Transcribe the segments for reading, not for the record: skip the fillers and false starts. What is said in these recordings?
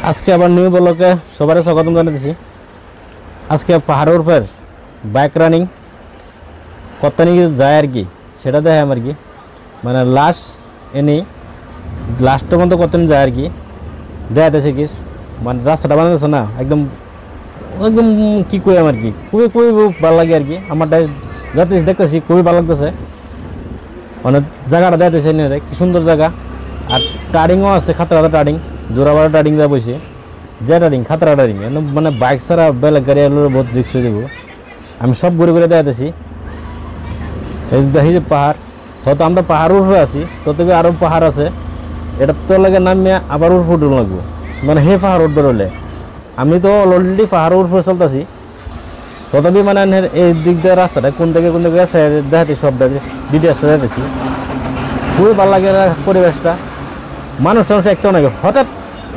আজকে আবার নিউ ব্লকে সবার স্বাগতম জানাতেছি। আজকে পাহাড়ের উপর বাইক রানিং কতখানি যায় আর কি সেটা দেখাম আর কি, মানে লাস্ট পর্যন্ত কতখানি যায় আর কি দেখাতেছে কি, মানে রাস্তাটা বানাতেছে না একদম একদম কী কই আর কি, খুবই খুবই ভালো লাগে আর কি। আমারটা যাতে দেখতেছি খুবই ভালো লাগতেছে, মানে জায়গাটা দেখাতেছে কি সুন্দর জায়গা। আর টার্ডিংও আছে, খাতরা টার্ডিং, জোড়াবাড়া টার্ডিং দেওয়া বসে, যে টার্ডিং খাতরা টার্ডিং মানে বাইক ছাড়া বেলেগ গাড়ি আলো বহুত রিক্স হয়ে যাবো। আমি সব ঘুরে ঘুরে দেখাতেছি। এই দেখি যে পাহাড়, হয়তো আমরা পাহাড়ের উপরে আছি, তবে আরও পাহাড় আছে, এটা তো লাগে নামিয়ে আবার উপরে উঠে লাগবো, মানে হে পাহাড় উঠবে রলে। আমি তো অলরেডি পাহাড়ের উপরে চলতেছি, তথাপি মানে এই দিক দিয়ে রাস্তাটা কোন থেকে গেছে দেখাতে সব ডিটেলসটা দেখাতেছি। খুবই ভালো লাগে পরিবেশটা, মানুষ টানুষ একটাও নাই, হঠাৎ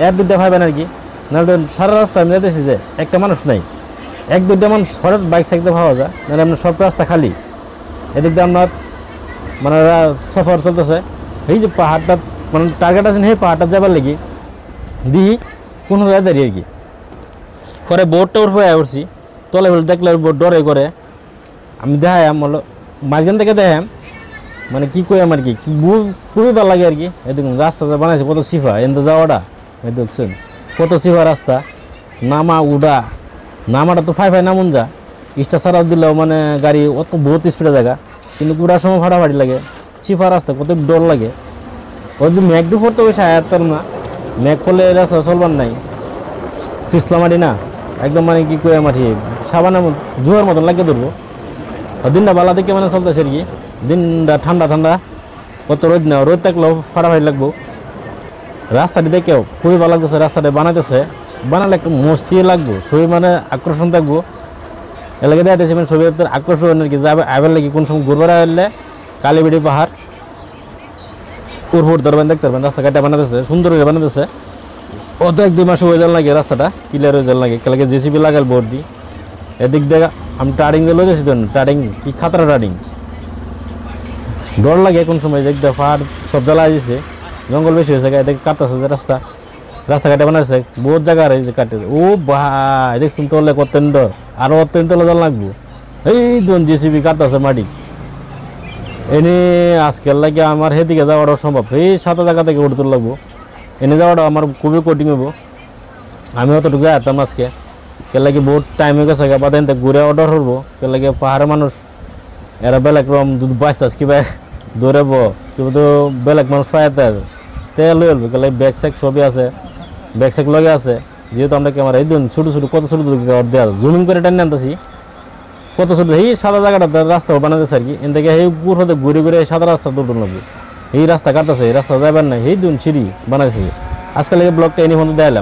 এক দুইটা ভাইবেন আর কি, নাহলে সারা রাস্তা আমি দেখতেছি যে একটা মানুষ নাই, এক দুইটা মানুষ হঠাৎ বাইক সাইকেল পাওয়া যায়, নাহলে আপনার সব রাস্তা খালি। এদিক দিয়ে আপনার মানে সফর চলতেছে। এই যে পাহাড়টা মানে টার্গেট আছেন, সেই পাহাড়টা যাবার লাগি দিই কোনো দাঁড়িয়ে আর কি। পরে বোর্ডটা উঠে উঠছি, তলে ফেলে দেখলে বোর্ড ডরে করে। আমি দেখাম হলো মাঝখান থেকে দেখাম, মানে কী কই আমার কি খুবই ভালো লাগে আর কি। এই দেখুন রাস্তা বানাইছে কত সিফা, এনতে যাওয়াটা এই দেখছেন কত সিফা রাস্তা, নামা উডা, নামাটা তো ফাই নামুন যা, স্টার ছাড়া দিলেও মানে গাড়ি অত বহুত স্পিডে জায়গা, কিন্তু উড়ার সময় ফাটাফাটি লাগে, সিফা রাস্তা কত ডর লাগে। ওই যে ম্যাঘ দুপুর তো বেশি আয়াত্তার না, ম্যাঘ করলে রাস্তা চলবার নাই, পিছলা মাটি না একদম, মানে কি কই মাটি সাবানের জোয়ার মতন লাগিয়ে ধরবো। দিনটা বালা দিকে মানে চলতেছে আর কি, দিনটা ঠান্ডা ঠান্ডা, কত রোদ না, রোদ থাকলেও ফাটাফাটি লাগবো। রাস্তাটি দেখেও খুবই ভালো লাগতেছে, রাস্তাটা বানালে একটু মস্তি লাগবো, ছবি মানে আকর্ষণ থাকবো। এলাকা দেখাতেছি মানে ছবি আকর্ষণ আর কি, যাবে আবার লাগে কোন সময় ঘুরবার আসলে কালীবাড়ি পাহাড় উড়ফুট ধরবেন, দেখতে পারবেন রাস্তাঘাটটা বানাতেছে সুন্দর করে বানাতেছে। অত 1-2 মাস হয়ে যাওয়ার লাগে, রাস্তাটা ক্লিয়ার হয়ে যাওয়ার লাগে, কেলাকে জেসিবি লাগাল বোর্ড দিই। এদিক দেখা আমি টার্ডিং দিয়ে লইতেছি, টার্ডিং কি খাতরা টার্ডিং, ডর লাগে কোন সময় দেখ পাহাড় সব জ্বালা দিয়েছে, জঙ্গল বেশি হয়েছে, এদিকে কাটতেছে যে রাস্তাঘাটে বানাচ্ছে বহুত জায়গা আর এই যে কাটে। ও ভাই দেখছুন তোলে কতেন ডর, আরও অত্যন্ত তোলে জল লাগবো। এই দোন জেসিবি কাটতেছে মাটি, এনে আজকের লাগে আমার সেদিকে যাওয়াটাও সম্ভব, এই 7 জায়গা থেকে উঠতে লাগবো, এনে যাওয়াটা আমার খুবই কঠিন হবো। আমি অতটুকু যাই আসতাম আজকে, কে লাগে বহুত টাইম হয়ে গেছে, বা দেন ঘুরে অর্ডার করবো, কে লাগে পাহাড়ের মানুষ এরা বেলেগ রকম যদি বাঁচাস কিবা দৌড়াবো, কিন্তু তো বেলেগ মানুষ পাইতে তেল লই আলবো, কে ব্যাগ স্যাগ সবই আছে, ব্যাগ স্যাগ লগে আছে। যেহেতু আমরা ক্যামেরা এই দিন ছোটো ছোটো কত ছোটো দেওয়া জুমিং করে টানি আনতেছি, কত ছোটো এই সাদা জায়গাটা রাস্তা বানাতেছে আর কি। এন থেকে এই পুর হতে ঘুরে ঘুরে সাদা রাস্তা দৌড় লাগবে, এই রাস্তা কাটতেছে, এই রাস্তা যাবার নাই, এই দিন সিঁড়ি বানাইছে। আজকাল এই ব্লগটা এনে মধ্যে দেখালাম।